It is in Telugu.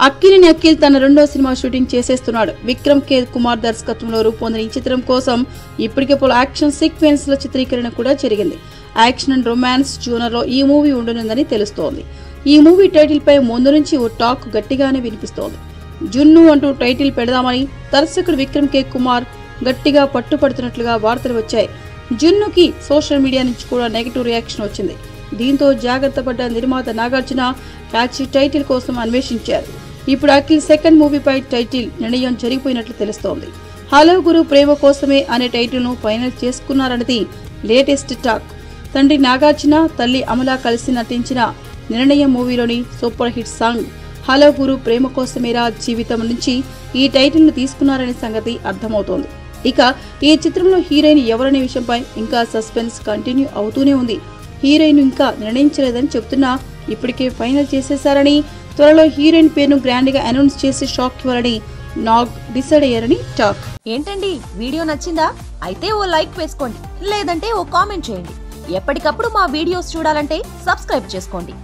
అక్కినేని అఖిల్ తన రెండో సినిమా షూటింగ్ చేసేస్తున్నాడు. విక్రమ్ కే కుమార్ దర్శకత్వంలో రూపొందిన ఈ చిత్రం కోసం ఇప్పటికే పలు యాక్షన్ సీక్వెన్స్ ల చిత్రీకరణ కూడా జరిగింది. యాక్షన్ అండ్ రొమాన్స్ జోనర్ లో ఈ మూవీ ఉండనుందని తెలుస్తోంది. ఈ మూవీ టైటిల్ పై ముందు నుంచి ఓ టాక్ గట్టిగానే వినిపిస్తోంది. జున్ను అంటూ టైటిల్ పెడదామని దర్శకుడు విక్రమ్ కే కుమార్ గట్టిగా పట్టుపడుతున్నట్లుగా వార్తలు వచ్చాయి. జున్నుకి సోషల్ మీడియా నుంచి కూడా నెగటివ్ రియాక్షన్ వచ్చింది. దీంతో జాగ్రత్త పడ్డ నిర్మాత నాగార్జున క్యాచీ టైటిల్ కోసం అన్వేషించారు. ఇప్పుడు అఖిల్ సెకండ్ మూవీపై టైటిల్ నిర్ణయం జరిగిపోయినట్లు తెలుస్తోంది. హలో గురు ప్రేమ కోసమే అనే టైటిల్ ను ఫైనల్ చేసుకున్నారన్నది లేటెస్ట్ టాక్. తండ్రి నాగార్జున, తల్లి అమల కలిసి నటించిన నిర్ణయం మూవీలోని సూపర్ హిట్ సాంగ్ హలో గురు ప్రేమ కోసమేరా జీవితం నుంచి ఈ టైటిల్ ను తీసుకున్నారనే సంగతి అర్థమవుతోంది. ఇక ఈ చిత్రంలో హీరోయిన్ ఎవరనే విషయంపై ఇంకా సస్పెన్స్ కంటిన్యూ అవుతూనే ఉంది. హీరోయిన్ ఇంకా నిర్ణయించలేదని చెబుతున్నా ఇప్పటికే ఫైనల్ చేసేశారని, త్వరలో హీరోయిన్ పేరును గ్రాండ్ గా అనౌన్స్ చేసి షాక్ ఇవ్వాలని నాగ్ డిసైడ్ అయ్యారని టాక్. ఏంటండి వీడియో నచ్చిందా? అయితే ఓ లైక్ వేసుకోండి, లేదంటే ఓ కామెంట్ చేయండి. ఎప్పటికప్పుడు మా వీడియోస్ చూడాలంటే సబ్స్క్రైబ్ చేసుకోండి.